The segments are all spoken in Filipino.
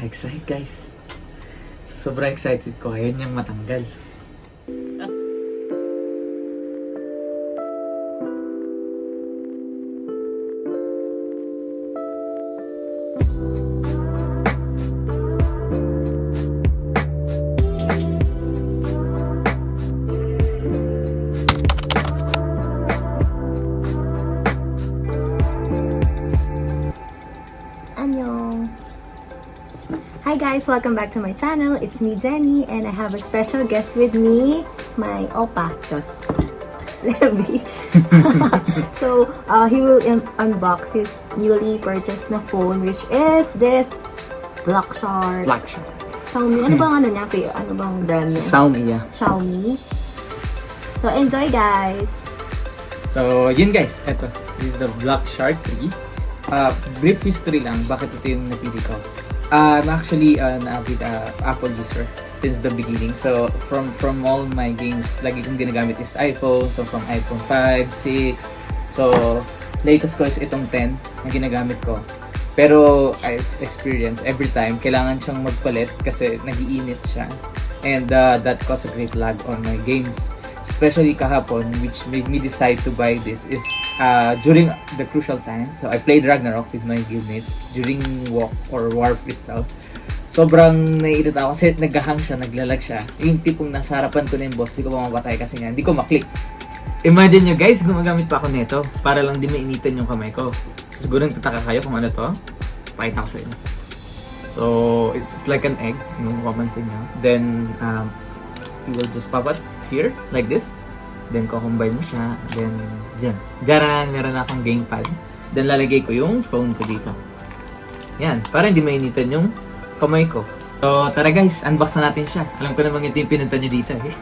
Excited guys. Sobrang excited ko. Ayaw niyang matanggal. Hi guys, welcome back to my channel. It's me, Jenny, and I have a special guest with me, my oppa, Levi. So, he will unbox his newly purchased na phone, which is this Black Shark. Black Shark. Xiaomi. Ano bang ano niya? Ano bang brand niya? Xiaomi, yeah. Xiaomi. So, enjoy guys! So, yun guys. Ito. This is the Black Shark 3. Brief history lang. Bakit ito yung napili ko? I'm actually an avid Apple user since the beginning. So, from all my games, lagi kong ginagamit is iPhone. So, from iPhone 5, 6. So, latest ko is itong 10 na ginagamit ko. Pero, I experience every time, kailangan siyang magpalit kasi nag-iinit siya. And that caused a great lag on my games. Especially kahapon, which made me decide to buy this is during the crucial times. So I played Ragnarok with my guildmates during walk or War Crystal. Sobrang naiirita ako kasi naghahang siya, naglalag siya. Yung tipong nasa harapan ko na yung boss, di ko pa mapatay kasi nga, hindi ko maklik. Imagine nyo guys, gumagamit pa ako nito para lang di mainitan yung kamay ko. So, siguro nagtataka kayo kung ano to. Pakita ko sa inyo. So, it's like an egg, yung mapapansin nyo. Then, you will just pop it here, like this. Then, kukumbine mo siya. Then, dyan. Diyan, meron akong gamepad. Then, lalagay ko yung phone ko dito. Yan. Para hindi mainitan yung kamay ko. So, tara guys. Unbox na natin siya. Alam ko namang ito yung pinunta nyo dito. Eh.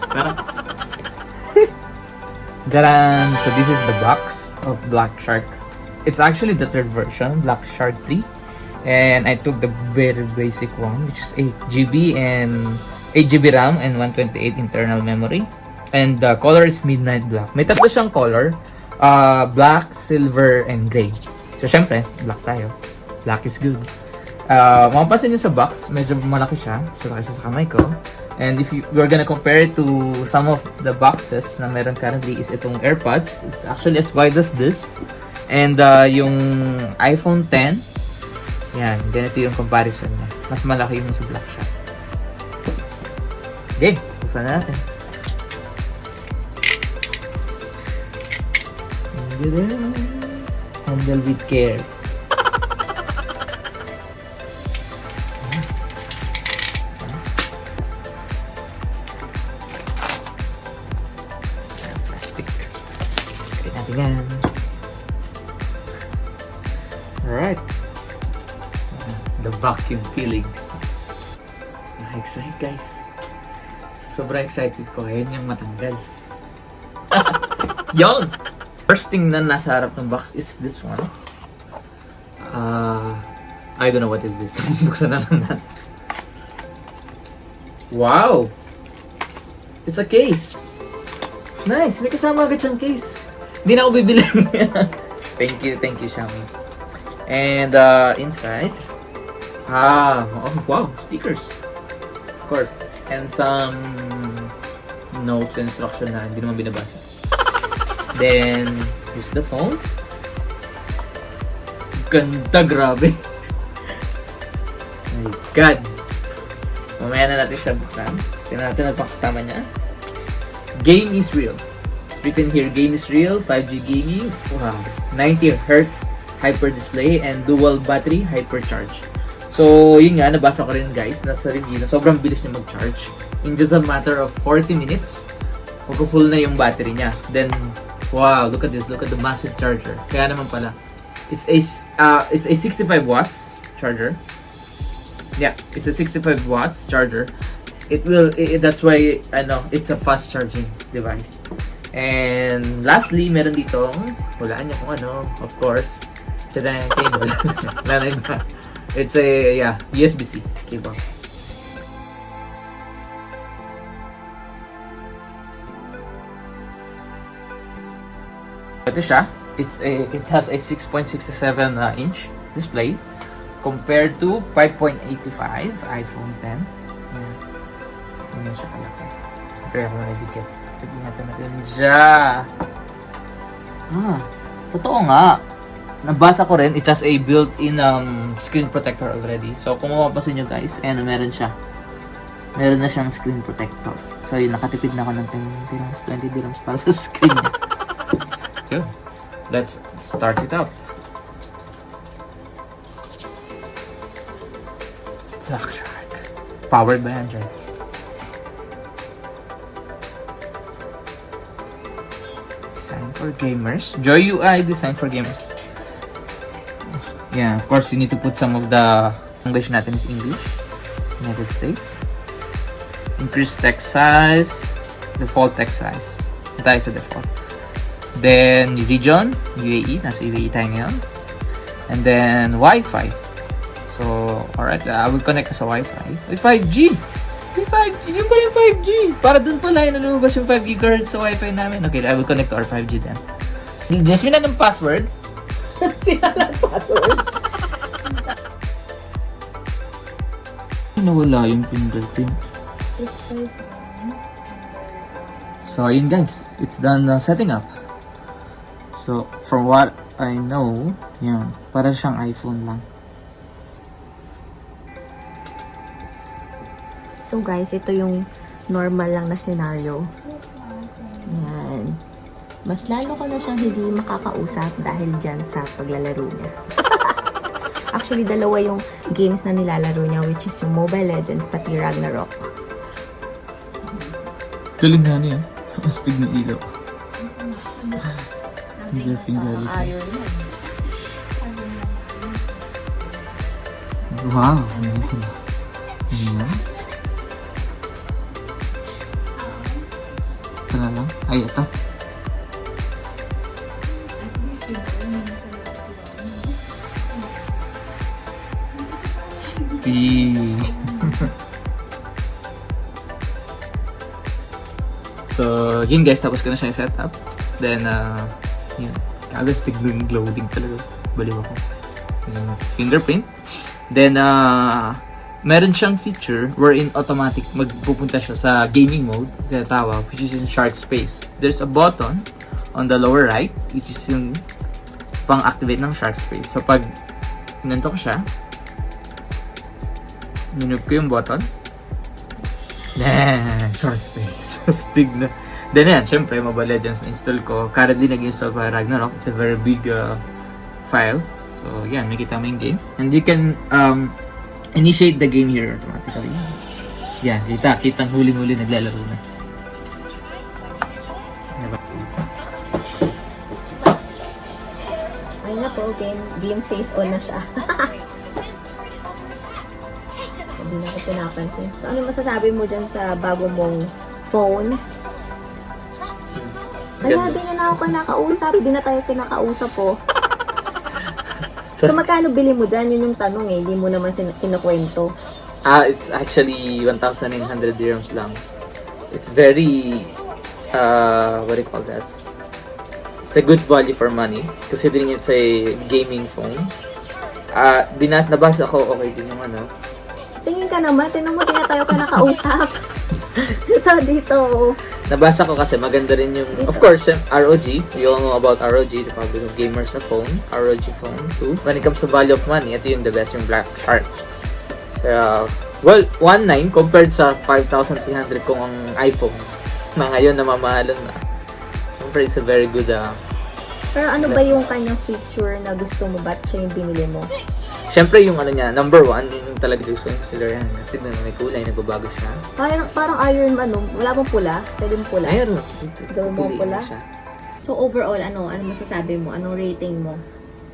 Tara. Diyan. So, this is the box of Black Shark. It's actually the third version, Black Shark 3. And I took the very basic one, which is 8GB and 8GB RAM and 128 internal memory. And the color is Midnight Black. May tatlo siyang color. Black, silver, and gray. So, syempre, black tayo. Black is good. Mapapansin nyo sa box, medyo malaki siya. So, laki siya sa kamay ko. And if we're gonna compare it to some of the boxes na meron currently is itong AirPods. It's actually as wide as this. And yung iPhone 10, yan, ganito yung comparison niya. Mas malaki yung sa Black Shark. Okay, buksan na natin. Handle with care. Plastic. Kaya natin yan. Alright. The vacuum feeling. Excited guys. Sobrang excited ko. Ayaw niyang matanggal. Yon! First thing na nasa harap ng box is this one. I don't know what is this. Buksan na lang natin. Wow! It's a case. Nice! May kasama agad siyang case. Hindi na ako bibili. Thank you Xiaomi. And inside, oh wow, stickers. Of course. And some notes and instruction na hindi naman binabasa. Then, here's the phone. Ganda, grabe. My God. Mamaya na natin siya buksan. Tingnan natin ang pakasama niya. Game is real. Written here, game is real. 5G gaming. Wow. 90Hz hyper display and dual battery hypercharge. So, yun nga, nabasa ko rin guys, nasa review na sobrang bilis niya mag-charge. In just a matter of 40 minutes, magpo-full na yung battery niya. Then, wow, look at this, look at the massive charger. Kaya naman pala, it's a 65 watts charger. Yeah, it's a 65 watts charger. That's why, it's a fast charging device. And lastly, meron ditong, hulaan niyo kung ano, of course, tada yung cable. Nanay ba? It's a, USB-C cable. Ito siya. It has a 6.67 inch display. compared to 5.85 iPhone 10. Yan siya kalaki. Siyempre ako nalagyan. Tignan natin siya. Totoo nga. Nabasa ko rin, it has a built-in screen protector already. So, kung mapapasin nyo guys, ayan, meron siya. Meron na siyang screen protector. So, yun, nakatipid na ako ng 10 dirhams, 20 dirhams para sa screen niya. So, let's start it up. Black Shark. Powered by Android. Designed for gamers. Joy UI designed for gamers. Yeah, of course, you need to put some of the English natin is English. United States. Increase text size. Default text size. Tayo sa default. Then, region. UAE. Nasa UAE tayo ngayon. And then, Wi-Fi. So, alright. I will connect sa Wi-Fi. With 5G. With 5G. Yung pa yung 5G. Para dun pala yung nalulubas yung 5 GHz sa Wi-Fi namin. Okay, I will connect to our 5G then. Jasmine, anong password? Password. Nawala yung fingerprint. So, yun guys. It's done setting up. So, from what I know, yun. Para siyang iPhone lang. So guys, ito yung normal lang na scenario. Yan. Mas lalo ko na siyang hindi makakausap dahil dyan sa paglalaro niya. Actually, dalawa yung games na nilalaro niya, which is yung Mobile Legends pati Ragnarok. Galing nga niya. Astig na ilaw. Iron yan. Wow. Ayan. Ito na lang. Ay, ito. So, yun guys, tapos ko na siya yung setup. Then, yun. Kagastig ng loading talaga. Baliw ako. Fingerprint. Then, meron siyang feature wherein automatic magpupunta siya sa gaming mode, tinatawag, which is in Shark Space. There's a button on the lower right, which is yung pang-activate ng Shark Space. So, pag pinanto ko siya, minove ko yung button, Shark Space. Astig na. Then yan, syempre, Mobile Legends na-install ko. Currently, nag-install pa Ragnarok. It's a very big file. So, yan, makita mo yung games. And you can initiate the game here automatically. Yan, kitang huling-huli naglalaro na. Ayun na po, game face on na siya. Hindi na ko pinapansin. So, ano masasabi mo dyan sa bago mong phone? Kaya di na ako kinakausap. Di na tayo kinakausap po. So, magkano bili mo dyan? Yun yung tanong eh. Hindi mo naman kinukwento. It's actually 1,900 dirhams lang. It's very, what do you call this? It's a good value for money. Considering it's a gaming phone. Nabasa ko, okay din yung ano. Tingin ka naman. Tingnan mo, di na tayo kinakausap. Dito. Nabasa ko kasi maganda rin yung, of course, ROG. You all know about ROG, the Republic of Gamers na phone. ROG phone 2. When it comes to value of money, ito yung the best, yung Black Shark. Well, 1.9 compared sa 5,300 kung ang iPhone na ngayon na mamahalan na. Siyempre, it's a very good Pero ano ba yung kanyang feature na gusto mo? Ba't siya yung binili mo? Siyempre, yung ano niya, number 1, yung talaga gusto yung consider yan. Kasi may kulay, nagbabago siya. Parang Iron Man, no? Wala bang pula? Pwede mo pula? Ayun. Gawin mo pula? So overall, ano masasabi mo? Anong rating mo?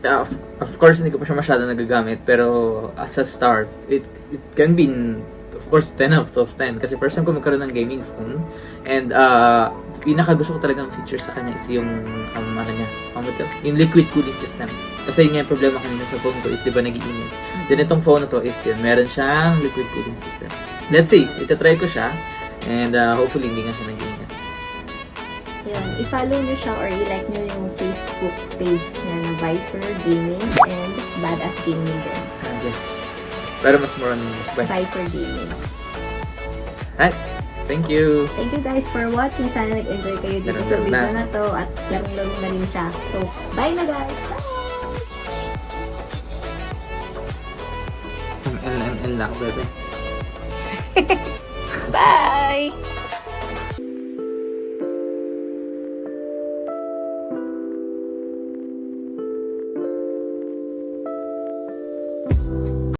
Of course, hindi ko pa siya masyado nagagamit. Pero as a start, it can be, of course, 10 out of 10. Kasi first time ko magkaroon ng gaming phone. And pinaka gusto ko talagang feature sa kanya is yung, yung liquid cooling system. Kasi yun nga yung problema kanina sa phone ko is, di ba, nag-iinit. Then itong phone na to is yun, meron siyang liquid cooling system. Let's see, itatry ko siya. And hopefully, hindi nga siya nag-iinit. Ayan, i-follow nyo siya or i-like nyo yung Facebook page niya na Viper Gaming and Badass Gaming din. Yes. Pero mas more on Buy for gaming. Alright. Thank you. Thank you guys for watching. Sana nag-enjoy kayo dito sa Larong-laro video na. na to. At larong-laro na rin siya. So, bye na guys! ML lang, bebe. Bye!